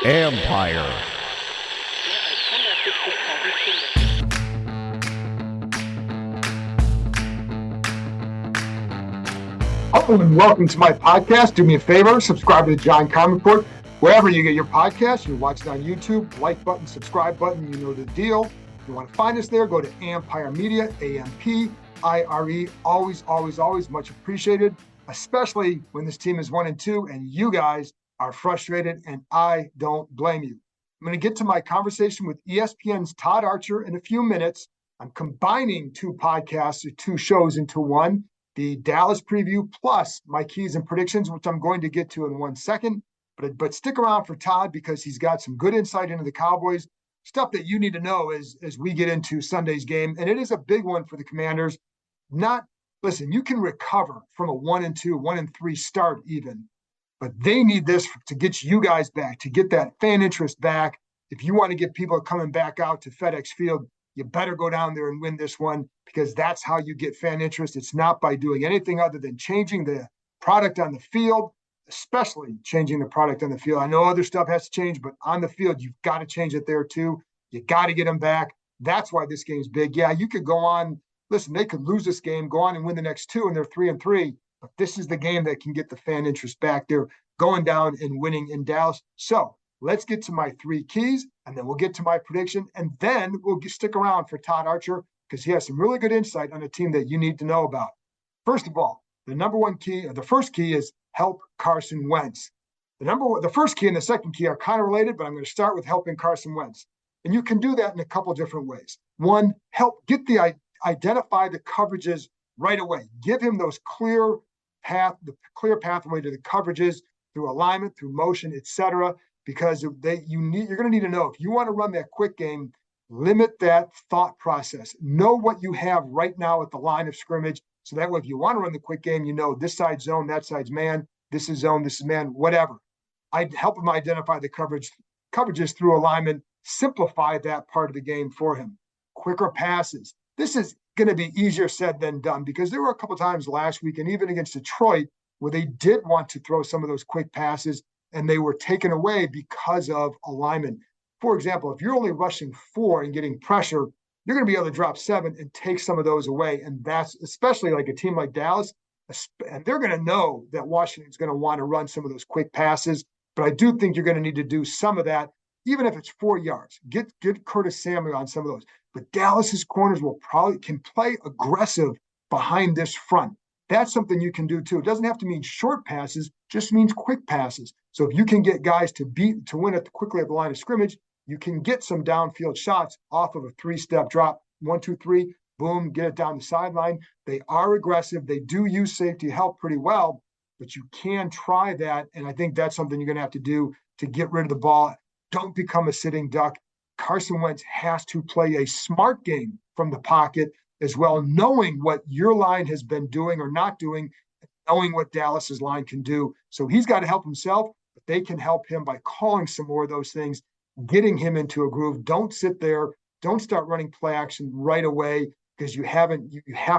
Empire. Hello and welcome to my podcast. Do me a favor, subscribe to the John Common Report. Wherever you get your podcast, you watch it on YouTube, like button, subscribe button, you know the deal. If you want to find us there, go to Empire Media, AMPIRE. Always much appreciated, especially when this team is 1-2 and you guys are frustrated, and I don't blame you. I'm going to get to my conversation with ESPN's Todd Archer in a few minutes. I'm combining two podcasts or two shows into one, the Dallas preview plus my keys and predictions, which I'm going to get to in 1 second. But stick around for Todd because he's got some good insight into the Cowboys, stuff that you need to know as we get into Sunday's game. And it is a big one for the Commanders. Listen, you can recover from a 1-2, 1-3 start even, but they need this to get you guys back, to get that fan interest back. If you want to get people coming back out to FedEx Field, you better go down there and win this one, because that's how you get fan interest. It's not by doing anything other than changing the product on the field, especially changing the product on the field. I know other stuff has to change, but on the field, you've got to change it there too. You got to get them back. That's why this game's big. Yeah, you could go on. Listen, they could lose this game, go on and win the next two, and they're 3-3. But this is the game that can get the fan interest back. They're going down and winning in Dallas. So let's get to my three keys, and then we'll get to my prediction, and then we'll stick around for Todd Archer because he has some really good insight on a team that you need to know about. First of all, the first key is help Carson Wentz. The first key and the second key are kind of related, but I'm going to start with helping Carson Wentz. And you can do that in a couple different ways. One, identify the coverages right away. Give him those clear pathway to the coverages through alignment, through motion, etc. Because you're going to need to know if you want to run that quick game. Limit that thought process. Know what you have right now at the line of scrimmage. So that way, if you want to run the quick game, you know this side's zone, that side's man, this is zone, this is man, whatever. I'd help him identify the coverages through alignment, simplify that part of the game for him. Quicker passes. This is going to be easier said than done because there were a couple times last week and even against Detroit where they did want to throw some of those quick passes and they were taken away because of alignment. For example, if you're only rushing 4 and getting pressure, you're going to be able to drop 7 and take some of those away. And that's especially like a team like Dallas. And they're going to know that Washington's going to want to run some of those quick passes. But I do think you're going to need to do some of that, even if it's 4 yards. Get Curtis Samuel on some of those. But Dallas's corners can play aggressive behind this front. That's something you can do too. It doesn't have to mean short passes, just means quick passes. So if you can get guys to win quickly at the line of scrimmage, you can get some downfield shots off of a 3-step drop, 1, 2, 3, boom, get it down the sideline. They are aggressive. They do use safety help pretty well, but you can try that. And I think that's something you're going to have to do to get rid of the ball. Don't become a sitting duck. Carson Wentz has to play a smart game from the pocket as well, knowing what your line has been doing or not doing, knowing what Dallas's line can do. So he's got to help himself, but they can help him by calling some more of those things, getting him into a groove. Don't sit there. Don't start running play action right away because you have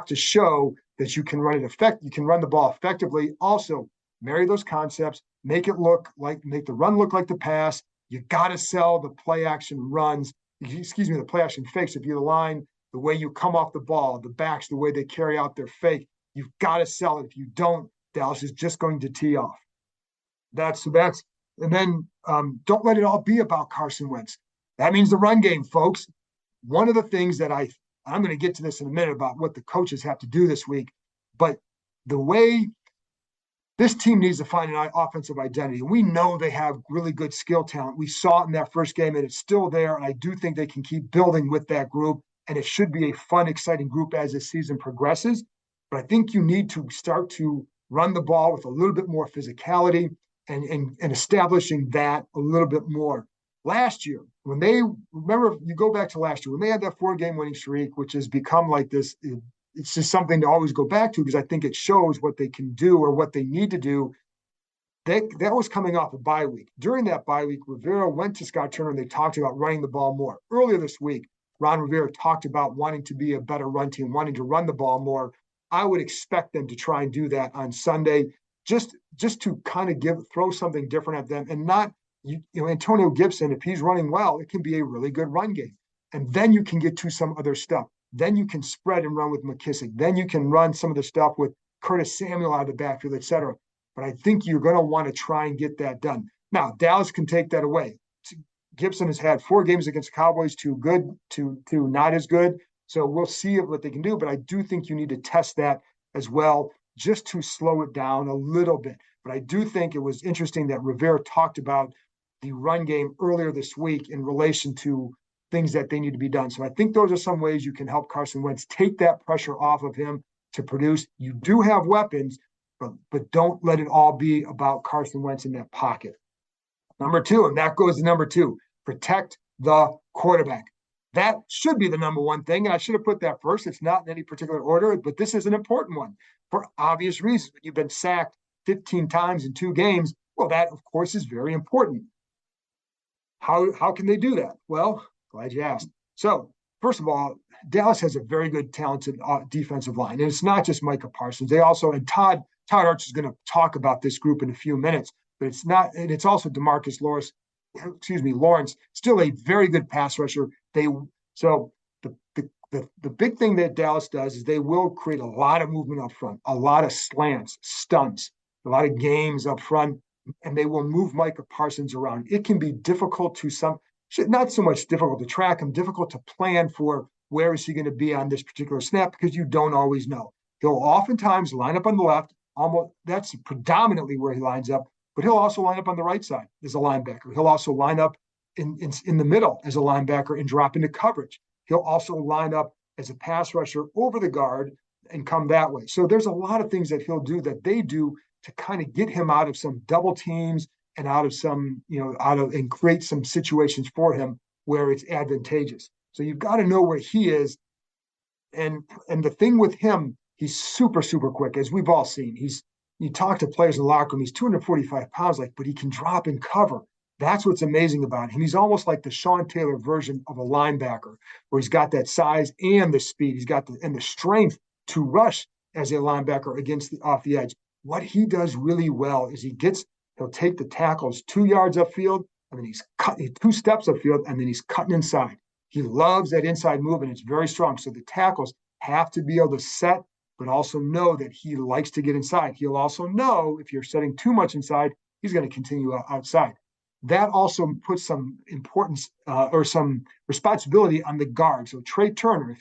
to show that you can run the ball effectively. Also, marry those concepts, make the run look like the pass. You got to sell the play action the play action fakes. If you're the line, the way you come off the ball, the backs, the way they carry out their fake, you've got to sell it. If you don't, Dallas is just going to tee off. And then don't let it all be about Carson Wentz. That means the run game, folks. One of the things that I'm going to get to this in a minute about what the coaches have to do this week, but the way this team needs to find an offensive identity. And we know they have really good skill talent. We saw it in that first game, and it's still there. And I do think they can keep building with that group. And it should be a fun, exciting group as the season progresses. But I think you need to start to run the ball with a little bit more physicality and establishing that a little bit more. Last year, you go back to last year, when they had that 4-game winning streak, which has become like this, it's just something to always go back to because I think it shows what they can do or what they need to do. That was coming off a bye week. During that bye week, Rivera went to Scott Turner and they talked about running the ball more. Earlier this week, Ron Rivera talked about wanting to be a better run team, wanting to run the ball more. I would expect them to try and do that on Sunday. just to kind of throw something different at them and not, Antonio Gibson, if he's running well, it can be a really good run game. And then you can get to some other stuff. Then you can spread and run with McKissick. Then you can run some of the stuff with Curtis Samuel out of the backfield, et cetera. But I think you're going to want to try and get that done. Now, Dallas can take that away. Gibson has had 4 games against the Cowboys, 2 good, 2 not as good. So we'll see what they can do. But I do think you need to test that as well, just to slow it down a little bit. But I do think it was interesting that Rivera talked about the run game earlier this week in relation to things that they need to be done. So I think those are some ways you can help Carson Wentz take that pressure off of him to produce. You do have weapons, but don't let it all be about Carson Wentz in that pocket. Number 2, and that goes to number 2, protect the quarterback. That should be the number 1 thing, and I should have put that first. It's not in any particular order, but this is an important one for obvious reasons. When you've been sacked 15 times in 2 games, well, that, of course, is very important. How can they do that? Well, glad you asked. So, first of all, Dallas has a very good, talented defensive line, and it's not just Micah Parsons. They also, and Todd Arch is going to talk about this group in a few minutes, but it's not, and it's also Lawrence, still a very good pass rusher. So the big thing that Dallas does is they will create a lot of movement up front, a lot of slants, stunts, a lot of games up front, and they will move Micah Parsons around. It can be difficult not so much difficult to track him, difficult to plan for where is he going to be on this particular snap, because you don't always know. He'll oftentimes line up on the left, that's predominantly where he lines up, but he'll also line up on the right side as a linebacker. He'll also line up in the middle as a linebacker and drop into coverage. He'll also line up as a pass rusher over the guard and come that way. So there's a lot of things that he'll do that they do to kind of get him out of some double teams and out of some, and create some situations for him where it's advantageous. So you've got to know where he is. And the thing with him, he's super, super quick, as we've all seen. You talk to players in the locker room, he's 245 pounds, but he can drop and cover. That's what's amazing about him. He's almost like the Sean Taylor version of a linebacker, where he's got that size and the speed. He's got the strength to rush as a linebacker off the edge. What he does really well is he'll take the tackles 2 yards upfield, and then he's 2 steps upfield, and then he's cutting inside. He loves that inside move, and it's very strong. So the tackles have to be able to set, but also know that he likes to get inside. He'll also know if you're setting too much inside, he's going to continue outside. That also puts some importance or some responsibility on the guard. So Trey Turner,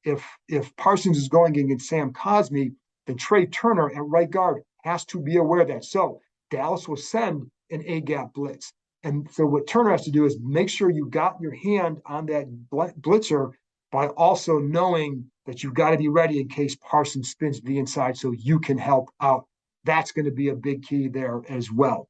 if Parsons is going against Sam Cosmi, then Trey Turner at right guard has to be aware of that. So Dallas will send an A-gap blitz. And so what Turner has to do is make sure you got your hand on that blitzer by also knowing that you've got to be ready in case Parsons spins to the inside so you can help out. That's going to be a big key there as well.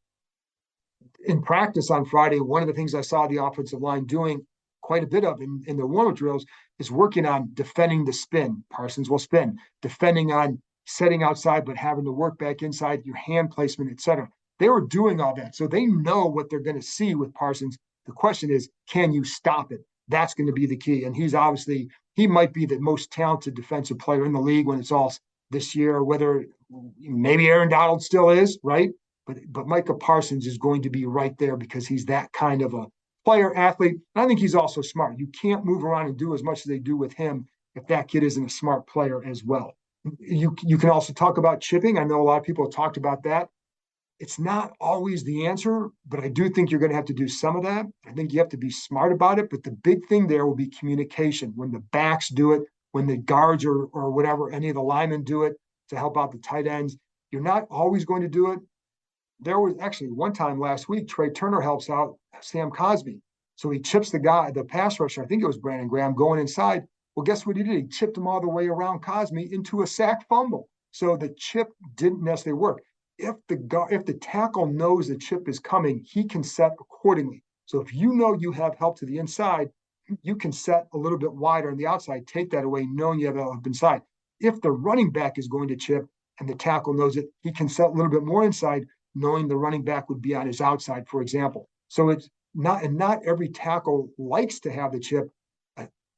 In practice on Friday, one of the things I saw the offensive line doing quite a bit of in the warm-up drills is working on defending the spin. Parsons will spin, defending on setting outside but having to work back inside, your hand placement, etc. They were doing all that, so they know what they're going to see with Parsons. The question is, can you stop it? That's going to be the key. And he might be the most talented defensive player in the league when it's all this year, whether maybe Aaron Donald still is, right? But Micah Parsons is going to be right there because he's that kind of a player, athlete. And I think he's also smart. You can't move around and do as much as they do with him if that kid isn't a smart player as well. You can also talk about chipping. I know a lot of people have talked about that. It's not always the answer, but I do think you're going to have to do some of that. I think you have to be smart about it. But the big thing there will be communication. When the backs do it, when the guards or whatever, any of the linemen do it to help out the tight ends, you're not always going to do it. There was actually one time last week, Trey Turner helps out Sam Cosmi. So he chips the pass rusher, I think it was Brandon Graham, going inside. Well, guess what he did? He chipped him all the way around Cosmi into a sack fumble. So the chip didn't necessarily work. If the tackle knows the chip is coming, he can set accordingly. So if you know you have help to the inside, you can set a little bit wider on the outside, take that away, knowing you have help inside. If the running back is going to chip and the tackle knows it, he can set a little bit more inside, knowing the running back would be on his outside, for example. So it's not every tackle likes to have the chip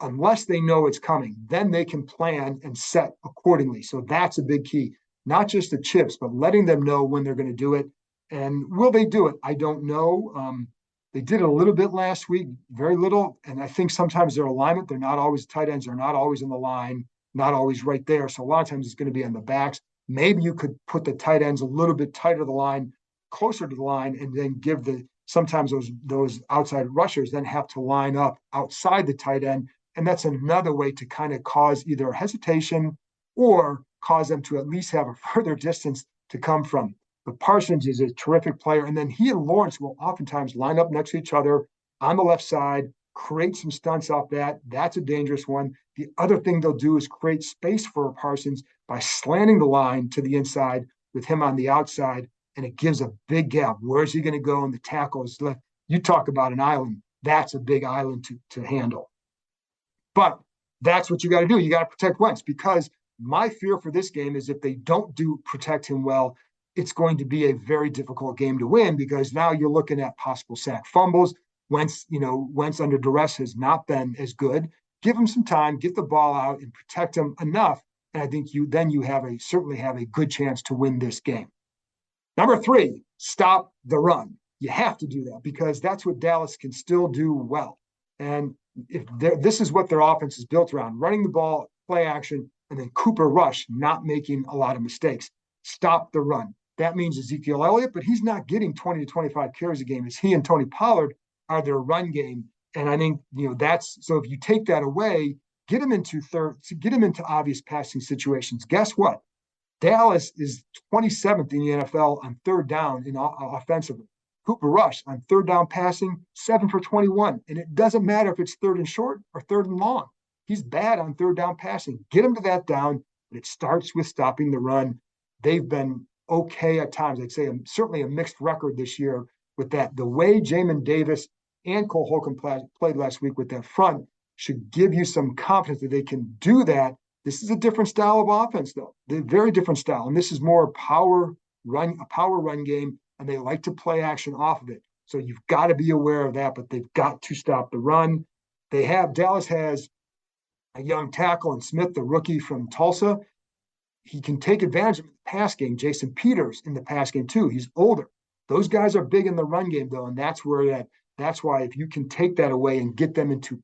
unless they know it's coming. Then they can plan and set accordingly. So that's a big key. not just the chips, but letting them know when they're going to do it. And will they do it? I don't know. They did it a little bit last week, very little. And I think sometimes their alignment, they're not always tight ends, are not always in the line, not always right there. So a lot of times it's going to be on the backs. Maybe you could put the tight ends a little bit tighter to the line, closer to the line, and then give sometimes those outside rushers then have to line up outside the tight end. And that's another way to kind of cause either a hesitation or cause them to at least have a further distance to come from. But Parsons is a terrific player. And then he and Lawrence will oftentimes line up next to each other on the left side, create some stunts off that. That's a dangerous one. The other thing they'll do is create space for Parsons by slanting the line to the inside with him on the outside. And it gives a big gap. Where's he going to go? And the tackle is left. You talk about an island. That's a big island to handle. But that's what you got to do. You got to protect Wentz, because my fear for this game is if they don't protect him well, it's going to be a very difficult game to win, because now you're looking at possible sack fumbles. Wentz under duress has not been as good. Give him some time, get the ball out, and protect him enough. And I think you certainly have a good chance to win this game. Number 3, stop the run. You have to do that, because that's what Dallas can still do well. And this is what their offense is built around: running the ball, play action, and then Cooper Rush not making a lot of mistakes. Stop the run. That means Ezekiel Elliott, but he's not getting 20 to 25 carries a game. As he and Tony Pollard are their run game. And I think, that's so if you take that away, get him into obvious passing situations. Guess what? Dallas is 27th in the NFL on third down in offensively. Cooper Rush on third down passing, 7 for 21. And it doesn't matter if it's third and short or third and long. He's bad on third down passing. Get him to that down, but it starts with stopping the run. They've been okay at times. I'd say certainly a mixed record this year with that. The way Jamin Davis and Cole Holcomb played last week with that front should give you some confidence that they can do that. This is a different style of offense, though. They're a very different style. And this is more a power run game, and they like to play action off of it. So you've got to be aware of that, but they've got to stop the run. Dallas has a young tackle in Smith, the rookie from Tulsa. He can take advantage of the pass game. Jason Peters in the pass game too. He's older. Those guys are big in the run game, though, and that's why if you can take that away and get them into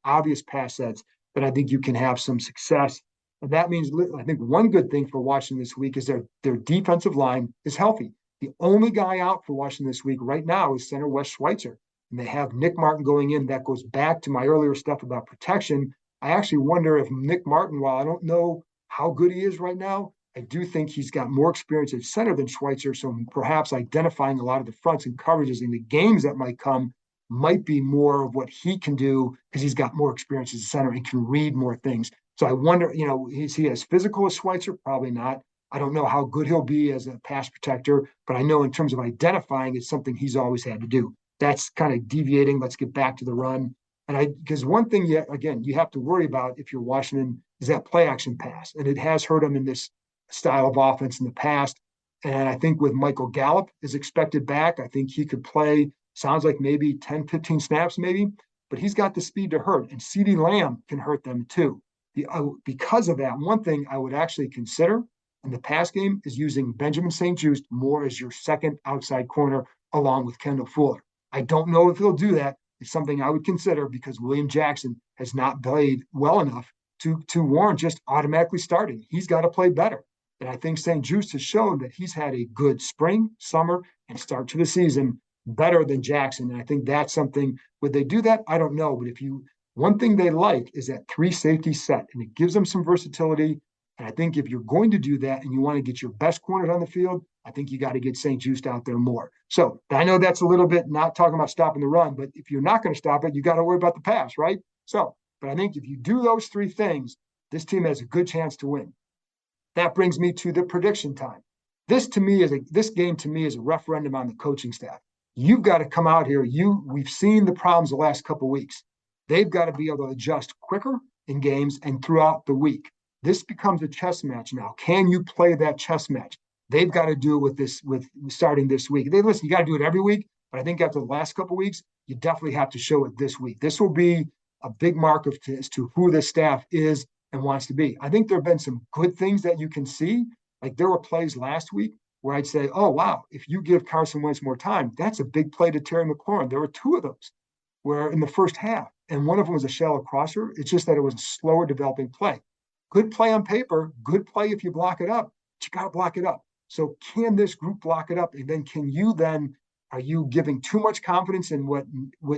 obvious pass sets, then I think you can have some success. And that means, I think one good thing for Washington this week is their defensive line is healthy. The only guy out for Washington this week right now is center Wes Schweitzer. And they have Nick Martin going in. That goes back to my earlier stuff about protection. I actually wonder if Nick Martin, while I don't know how good he is right now, I do think he's got more experience at center than Schweitzer. So perhaps identifying a lot of the fronts and coverages in the games that might come might be more of what he can do, because he's got more experience as a center and can read more things. So I wonder, is he as physical as Schweitzer? Probably not. I don't know how good he'll be as a pass protector, but I know in terms of identifying, it's something he's always had to do. That's kind of deviating. Let's get back to the run. Because one thing, you have to worry about if you're Washington is that play action pass. And it has hurt them in this style of offense in the past. And I think with Michael Gallup is expected back, I think he could play, sounds like maybe 10, 15 snaps maybe, but he's got the speed to hurt. And CeeDee Lamb can hurt them too. Because of that, one thing I would actually consider in the pass game is using Benjamin St-Juste more as your second outside corner along with Kendall Fuller. I don't know if he'll do that. It's something I would consider, because William Jackson has not played well enough to warrant just automatically starting. He's got to play better. And I think St-Juste has shown that he's had a good spring, summer, and start to the season better than Jackson. And I think that's something, would they do that? I don't know. But one thing they like is that 3 safety set, and it gives them some versatility. And I think if you're going to do that and you want to get your best corners on the field, I think you got to get St-Juste out there more. So I know that's a little bit not talking about stopping the run, but if you're not going to stop it, you got to worry about the pass, right? But I think if you do those 3 things, this team has a good chance to win. That brings me to the prediction time. This game to me is a referendum on the coaching staff. You've got to come out here. We've seen the problems the last couple of weeks. They've got to be able to adjust quicker in games and throughout the week. This becomes a chess match now. Can you play that chess match? They've got to do it with starting this week. You got to do it every week, but I think after the last couple of weeks, you definitely have to show it this week. This will be a big mark as to who the staff is and wants to be. I think there have been some good things that you can see. Like there were plays last week where I'd say, oh, wow, if you give Carson Wentz more time, that's a big play to Terry McLaurin. There were two of those where in the first half, and one of them was a shallow crosser. It's just that it was a slower developing play. Good play on paper, good play if you block it up, but you got to block it up. So can this group block it up? And then are you giving too much confidence in what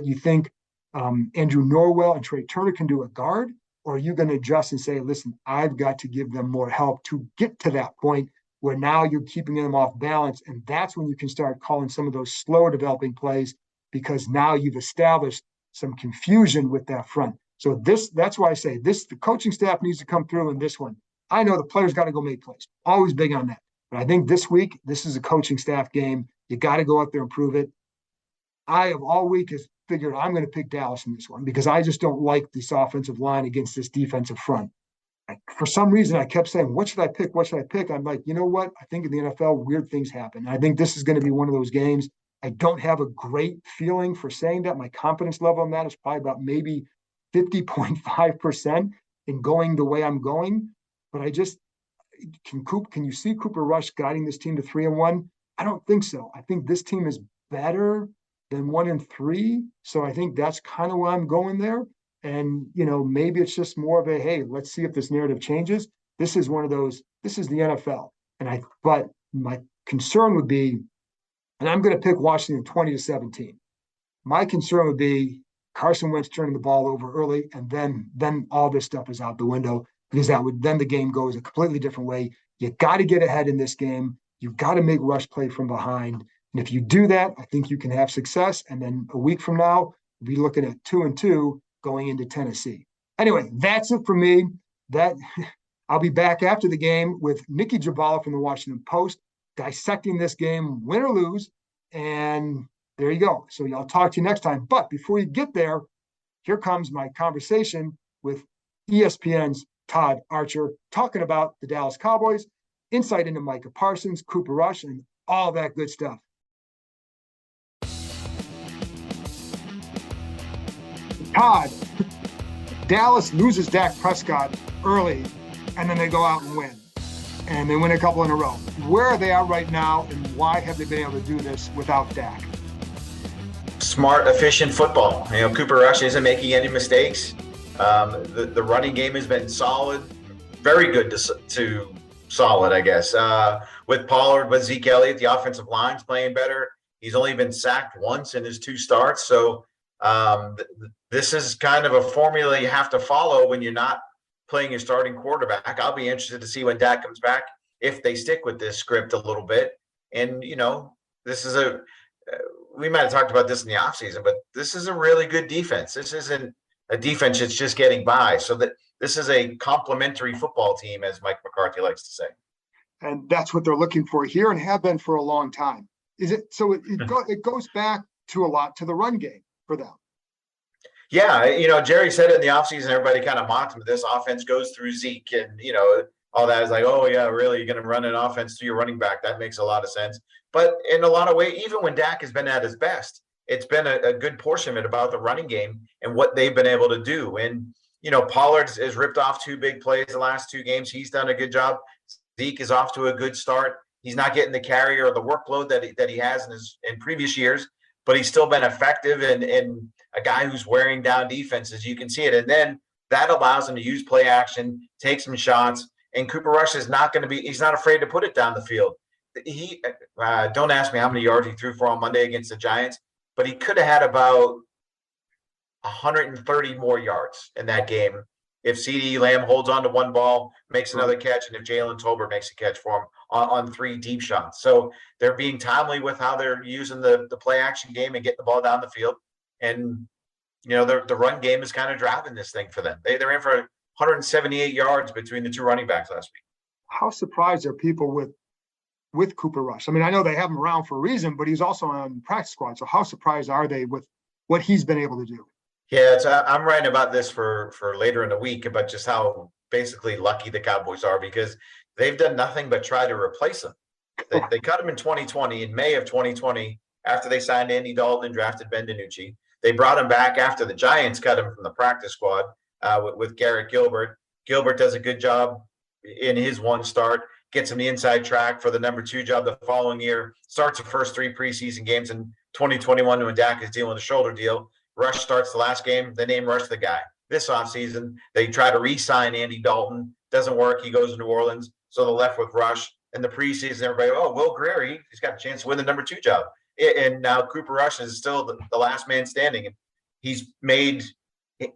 you think Andrew Norwell and Trey Turner can do at guard? Or are you going to adjust and say, listen, I've got to give them more help to get to that point where now you're keeping them off balance. And that's when you can start calling some of those slower developing plays because now you've established some confusion with that front. So that's why I say the coaching staff needs to come through in this one. I know the players got to go make plays. Always big on that. But I think this week, this is a coaching staff game. You got to go out there and prove it. I have all week has figured I'm going to pick Dallas in this one because I just don't like this offensive line against this defensive front. For some reason, I kept saying, what should I pick? What should I pick? I'm like, you know what? I think in the NFL, weird things happen. I think this is going to be one of those games. I don't have a great feeling for saying that. My confidence level on that is probably about maybe 50.5% in going the way I'm going. But can you see Cooper Rush guiding this team to 3-1? I don't think so. I think this team is better than 1-3. So I think that's kind of why I'm going there. And, maybe it's just more of a, hey, let's see if this narrative changes. This is one of those, this is the NFL. But my concern would be, and I'm going to pick Washington 20-17. My concern would be Carson Wentz turning the ball over early, and then all this stuff is out the window because then the game goes a completely different way. You got to get ahead in this game. You've got to make Rush play from behind. And if you do that, I think you can have success. And then a week from now, we'll be looking at 2-2 going into Tennessee. Anyway, that's it for me. I'll be back after the game with Nikki Jabala from the Washington Post, dissecting this game, win or lose. And there you go. So I'll talk to you next time. But before you get there, here comes my conversation with ESPN's Todd Archer, talking about the Dallas Cowboys, insight into Micah Parsons, Cooper Rush, and all that good stuff. Todd, Dallas loses Dak Prescott early, and then they go out and win. And they win a couple in a row. Where are they at right now, and why have they been able to do this without Dak? Smart, efficient football. Cooper Rush isn't making any mistakes. The running game has been solid, very good to solid, I guess. With Pollard, with Zeke Elliott, the offensive line's playing better. He's only been sacked once in his 2 starts. So this is kind of a formula you have to follow when you're not playing your starting quarterback. I'll be interested to see when Dak comes back, if they stick with this script a little bit. And, this is we might have talked about this in the offseason, but this is a really good defense. This isn't a defense that's just getting by. So that this is a complementary football team, as Mike McCarthy likes to say. And that's what they're looking for here and have been for a long time. It goes back to a lot to the run game for them. Yeah, Jerry said it in the offseason. Everybody kind of mocked him. This offense goes through Zeke, and all that is like, oh yeah, really, you're going to run an offense through your running back? That makes a lot of sense. But in a lot of ways, even when Dak has been at his best, it's been a good portion of it about the running game and what they've been able to do. And Pollard has ripped off 2 big plays the last 2 games. He's done a good job. Zeke is off to a good start. He's not getting the carry or the workload that he has in previous years, but he's still been effective and a guy who's wearing down defenses. You can see it. And then that allows him to use play action, take some shots. And Cooper Rush is he's not afraid to put it down the field. He don't ask me how many yards he threw for on Monday against the Giants, but he could have had about 130 more yards in that game if CeeDee Lamb holds on to 1 ball, makes another catch, and if Jalen Tolbert makes a catch for him on 3 deep shots. So they're being timely with how they're using the play action game and getting the ball down the field. And, the run game is kind of driving this thing for them. They're in for 178 yards between the 2 running backs last week. How surprised are people with Cooper Rush? I mean, I know they have him around for a reason, but he's also on practice squad. So how surprised are they with what he's been able to do? Yeah, I'm writing about this for later in the week about just how basically lucky the Cowboys are because they've done nothing but try to replace him. They cut him in 2020, in May of 2020, after they signed Andy Dalton and drafted Ben DiNucci. They brought him back after the Giants cut him from the practice squad with Garrett Gilbert. Gilbert does a good job in his 1 start. gets him the inside track for the number 2 job the following year, starts the first 3 preseason games in 2021 when Dak is dealing with a shoulder deal. Rush starts the last game. They name Rush the guy. This offseason, they try to re-sign Andy Dalton. Doesn't work. He goes to New Orleans. So they're left with Rush. In the preseason, everybody, Will Greer, he's got a chance to win the number 2 job. And now Cooper Rush is still the last man standing. And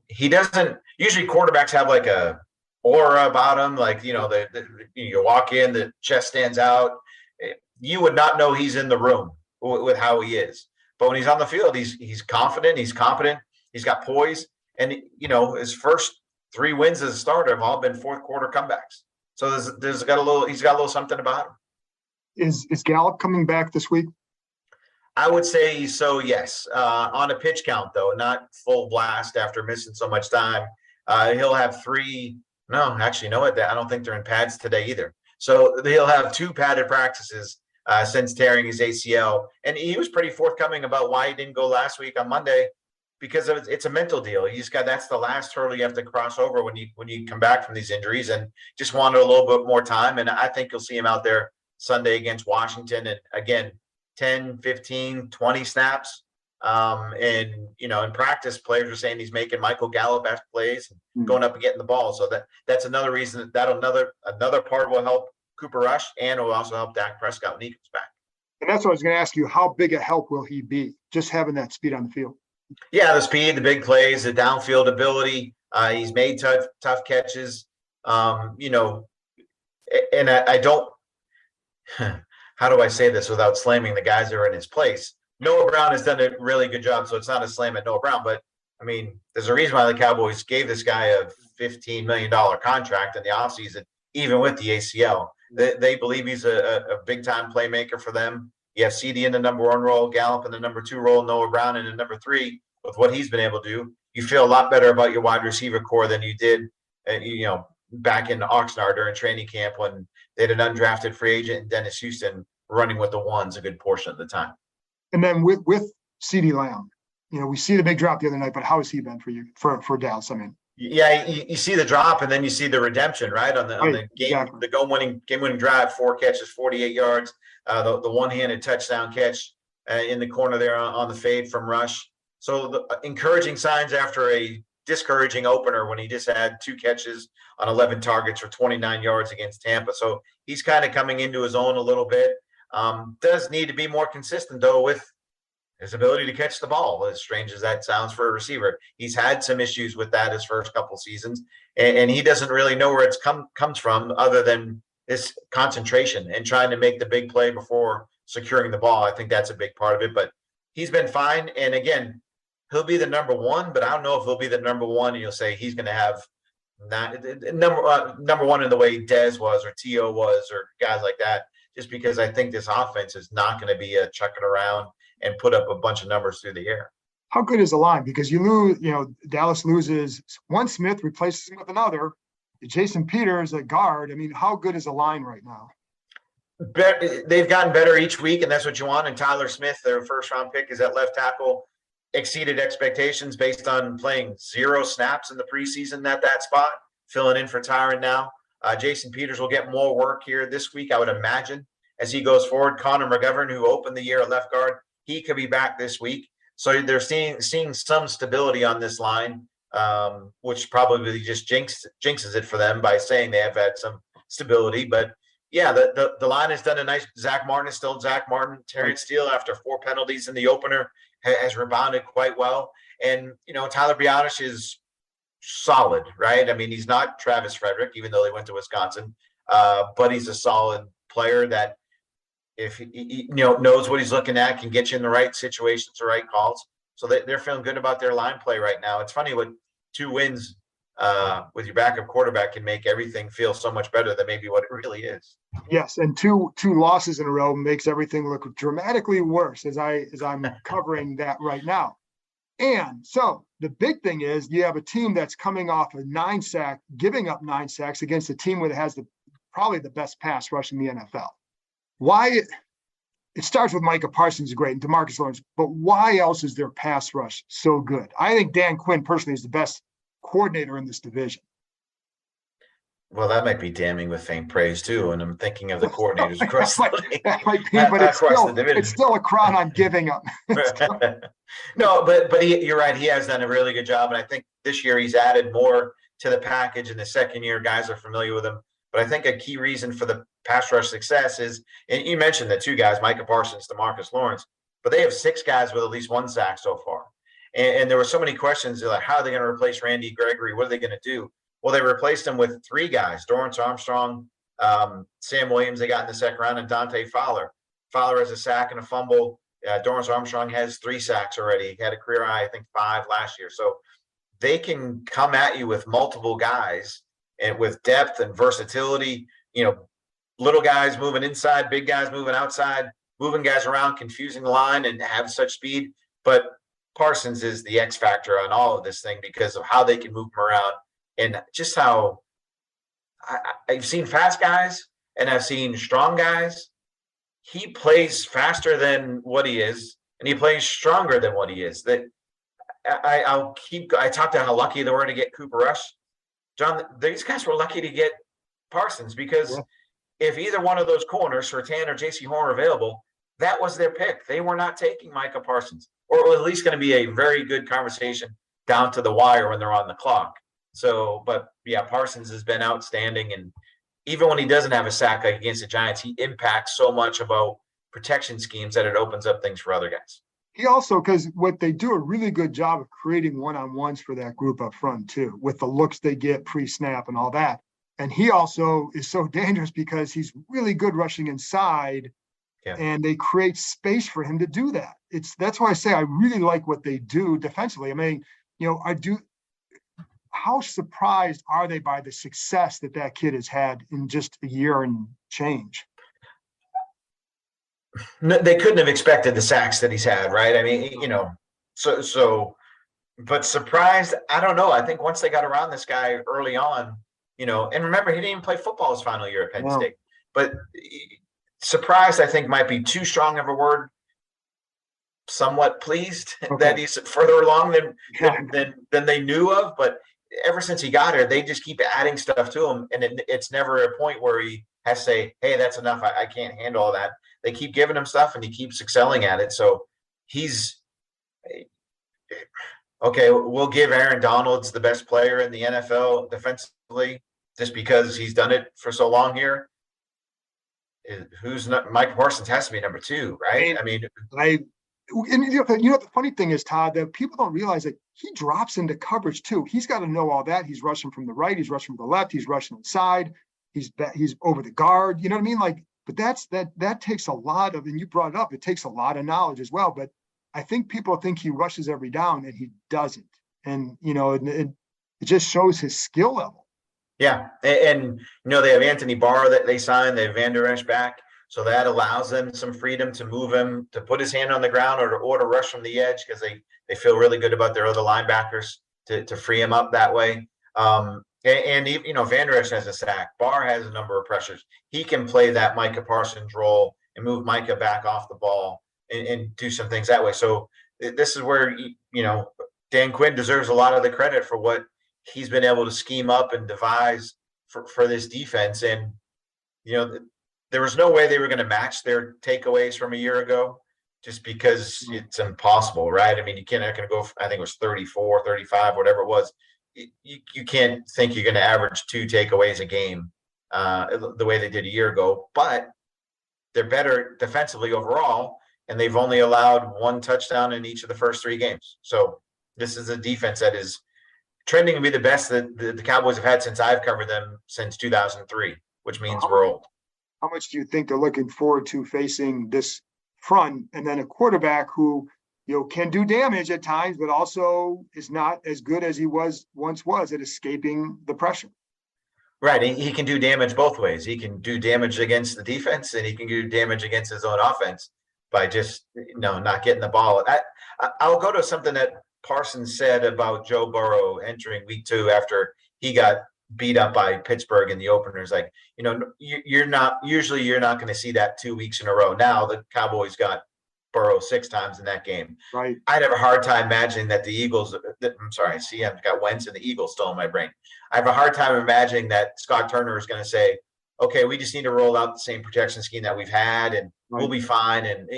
he doesn't – usually quarterbacks have like a aura about him. Like, you walk in, the chest stands out. You would not know he's in the room with how he is. But when he's on the field, he's confident, he's competent, he's got poise. And, his first 3 wins as a starter have all been fourth quarter comebacks. So he's got a little something about him. Is Gallup coming back this week? I would say so, yes. On a pitch count, though, not full blast after missing so much time. He'll have 3. No, actually, you know what? I don't think they're in pads today either. So he'll have 2 padded practices since tearing his ACL. And he was pretty forthcoming about why he didn't go last week on Monday, because it's a mental deal. That's the last hurdle you have to cross over when you come back from these injuries, and just wanted a little bit more time. And I think you'll see him out there Sunday against Washington. And again, 10, 15, 20 snaps. In practice, players are saying he's making Michael Gallup-esque plays and going up and getting the ball. So that's another reason that another part will help Cooper Rush, and it will also help Dak Prescott when he comes back. And that's what I was going to ask you. How big a help will he be, just having that speed on the field? Yeah, the speed, the big plays, the downfield ability. He's made tough catches. And I don't – how do I say this without slamming the guys that are in his place? Noah Brown has done a really good job, so it's not a slam at Noah Brown. But, I mean, there's a reason why the Cowboys gave this guy a $15 million contract in the offseason, even with the ACL. They believe he's a big-time playmaker for them. You have CD in the number 1 role, Gallup in the number 2 role, Noah Brown in the number 3. With what he's been able to do, you feel a lot better about your wide receiver core than you did, back in Oxnard during training camp when they had an undrafted free agent and Dennis Houston running with the ones a good portion of the time. And then with CeeDee Lamb, we see the big drop the other night, but how has he been for you, for Dallas? I mean, yeah, you see the drop, and then you see the redemption, right? On the game, exactly. The game-winning drive, 4 catches, 48 yards, the one-handed touchdown catch in the corner there on the fade from Rush. So the encouraging signs after a discouraging opener when he just had 2 catches on 11 targets for 29 yards against Tampa. So he's kind of coming into his own a little bit. Does need to be more consistent, though, with his ability to catch the ball, as strange as that sounds for a receiver. He's had some issues with that his first couple seasons, and he doesn't really know where it's comes from other than this concentration and trying to make the big play before securing the ball. I think that's a big part of it, but he's been fine. And again, he'll be the number 1, but I don't know if he'll be the number 1 and you'll say he's going to have number 1 in the way Dez was or T.O. was or guys like that, just because I think this offense is not going to be a chuck it around and put up a bunch of numbers through the air. How good is the line? Because you lose, Dallas loses one Smith, replaces him with another. Jason Peters, a guard. I mean, how good is the line right now? They've gotten better each week, and that's what you want. And Tyler Smith, their first-round pick, is at left tackle. Exceeded expectations based on playing 0 snaps in the preseason at that spot, filling in for Tyron now. Jason Peters will get more work here this week, I would imagine, as he goes forward. Connor McGovern, who opened the year at left guard, he could be back this week. So they're seeing some stability on this line, which probably just jinxes it for them by saying they have had some stability. But yeah, the line has done a nice. Zach Martin is still Zach Martin. Terrence Steele, after 4 penalties in the opener, has rebounded quite well. And, Tyler Biadasz is solid, right? I mean, he's not Travis Frederick, even though they went to Wisconsin, but he's a solid player that if he knows what he's looking at, can get you in the right situations, the right calls. So they're feeling good about their line play right now. It's funny what 2 wins with your backup quarterback can make everything feel so much better than maybe what it really is. Yes, and two losses in a row makes everything look dramatically worse as I'm covering that right now. And so the big thing is you have a team that's coming off a 9-sack, giving up 9 sacks against a team that has probably the best pass rush in the NFL. Why? It starts with Micah Parsons is great and DeMarcus Lawrence, but why else is their pass rush so good? I think Dan Quinn personally is the best coordinator in this division. Well, that might be damning with faint praise too. And I'm thinking of the coordinators across that, might, the league, that might be, but across the it's division. still a crown I'm giving up. No, but you're right. He has done a really good job, and I think this year he's added more to the package. In the second year, guys are familiar with him. But I think a key reason for the pass rush success is, and you mentioned the two guys, Micah Parsons, DeMarcus Lawrence, but they have six guys with at least one sack so far. And there were so many questions like, how are they going to replace Randy Gregory? What are they going to do? Well, they replaced him with three guys: Dorrance Armstrong, Sam Williams. They got in the second round, and Dante Fowler. Fowler has a sack and a fumble. Dorrance Armstrong has 3 sacks already. He had a career high, I think, 5 last year. So they can come at you with multiple guys and with depth and versatility. Little guys moving inside, big guys moving outside, moving guys around, confusing the line, and have such speed. But Parsons is the X factor on all of this thing because of how they can move him around and just how I've seen fast guys and I've seen strong guys. He plays faster than what he is, and he plays stronger than what he is. That I talked about how lucky they were to get Cooper Rush. John, these guys were lucky to get Parsons because if either one of those corners, Surtain or J.C. Horn, are available, that was their pick. They were not taking Micah Parsons, or at least going to be a very good conversation down to the wire when they're on the clock. So, but yeah, Parsons has been outstanding, and even when he doesn't have a sack like against the Giants, he impacts so much about protection schemes that it opens up things for other guys. He also, because what they do a really good job of creating one-on-ones for that group up front too, with the looks they get pre-snap and all that. And he also is so dangerous because he's really good rushing inside, and they create space for him to do that. That's why I say I really like what they do defensively. I mean, how surprised are they by the success that kid has had in just a year and change? No, they couldn't have expected the sacks that he's had, right? I mean, but surprised, I don't know. I think once they got around this guy early on, and remember, he didn't even play football his final year at Penn State. But surprised, I think, might be too strong of a word. Somewhat pleased that he's further along than they knew of. But ever since he got here, they just keep adding stuff to him, and it's never a point where he has to say, "Hey, that's enough. I can't handle all that." They keep giving him stuff, and he keeps excelling at it. So he's okay. We'll give Aaron Donald's the best player in the NFL defensively just because he's done it for so long here. Who's not? Mike Parsons has to be number 2, right? And the funny thing is, Todd, that people don't realize that he drops into coverage too. He's got to know all that. He's rushing from the right. He's rushing from the left. He's rushing inside. He's over the guard. You know what I mean? But that takes a lot of, and you brought it up, it takes a lot of knowledge as well. But I think people think he rushes every down, and he doesn't. And, it just shows his skill level. Yeah. And they have Anthony Barr that they signed. They have Van Der Esch back. So that allows them some freedom to move him, to put his hand on the ground or to rush from the edge because they feel really good about their other linebackers to free him up that way. And Van Der Esch has a sack. Barr has a number of pressures. He can play that Micah Parsons role and move Micah back off the ball and do some things that way. So this is where, Dan Quinn deserves a lot of the credit for what he's been able to scheme up and devise for this defense. And, there was no way they were going to match their takeaways from a year ago just because it's impossible, right? I mean, you're not going to go, I think it was 34, 35, whatever it was. You can't think you're going to average 2 takeaways a game the way they did a year ago, but they're better defensively overall, and they've only allowed 1 touchdown in each of the first 3 games. So this is a defense that is trending to be the best that the Cowboys have had since I've covered them since 2003, which means we're old. How much do you think they're looking forward to facing this front and then a quarterback who, can do damage at times, but also is not as good as he once was at escaping the pressure? Right. He can do damage both ways. He can do damage against the defense, and he can do damage against his own offense by just, not getting the ball. I'll go to something that Parsons said about Joe Burrow entering week 2 after he got beat up by Pittsburgh in the openers. Like, you're not going to see that 2 weeks in a row. Now the Cowboys got Burrow 6 times in that game. Right. I'd have a hard time imagining that the Eagles. I'm sorry. See, I've got Wentz and the Eagles still in my brain. I have a hard time imagining that Scott Turner is going to say, "Okay, we just need to roll out the same protection scheme that we've had, and we'll be fine." And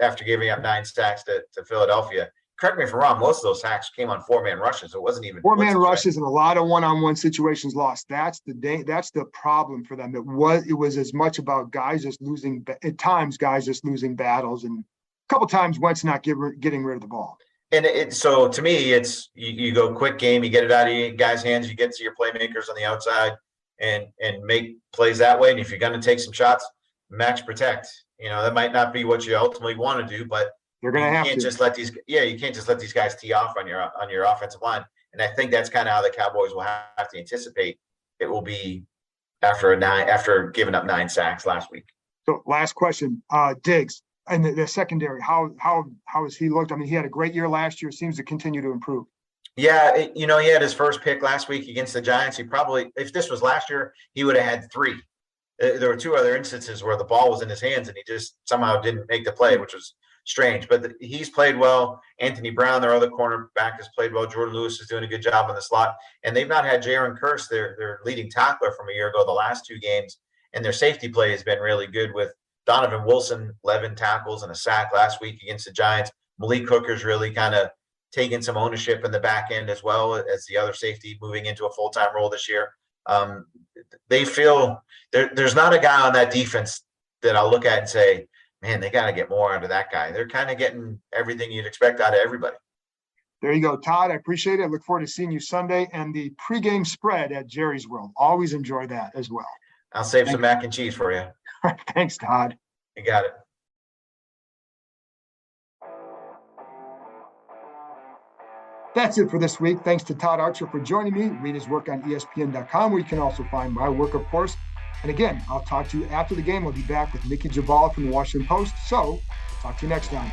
after giving up 9 sacks to Philadelphia. Correct me if I'm wrong. Most of those sacks came on 4-man rushes. It wasn't even 4-man rushes and a lot of one-on-one situations lost. That's the problem for them. It was as much about guys just losing at times, guys just losing battles, and a couple times Wentz not getting rid of the ball. And so to me, it's you go quick game, you get it out of your guys' hands, you get to your playmakers on the outside, and make plays that way. And if you're going to take some shots, max protect. That might not be what you ultimately want to do, but they're going to have to. You can't just let these guys tee off on your offensive line. And I think that's kind of how the Cowboys will have to anticipate it will be after giving up 9 sacks last week. So last question, Diggs and the secondary, how has he looked? I mean, he had a great year last year, seems to continue to improve. Yeah, he had his first pick last week against the Giants. He probably, if this was last year, he would have had 3. There were 2 other instances where the ball was in his hands and he just somehow didn't make the play, which was strange. But he's played well. Anthony Brown, their other cornerback, has played well. Jordan Lewis is doing a good job in the slot. And they've not had Jaron Kearse, their leading tackler from a year ago, the last 2 games. And their safety play has been really good with Donovan Wilson, 11 tackles and a sack last week against the Giants. Malik Hooker's really kind of taking some ownership in the back end as well as the other safety moving into a full-time role this year. They feel there's not a guy on that defense that I'll look at and say, man, they got to get more out of that guy. They're kind of getting everything you'd expect out of everybody. There you go, Todd. I appreciate it. I look forward to seeing you Sunday and the pregame spread at Jerry's World. Always enjoy that as well. I'll save some mac and cheese for you. Thanks, Todd. You got it. That's it for this week. Thanks to Todd Archer for joining me. Read his work on ESPN.com, where you can also find my work, of course. And again, I'll talk to you after the game. We'll be back with Nikki Jabal from the Washington Post. So, talk to you next time.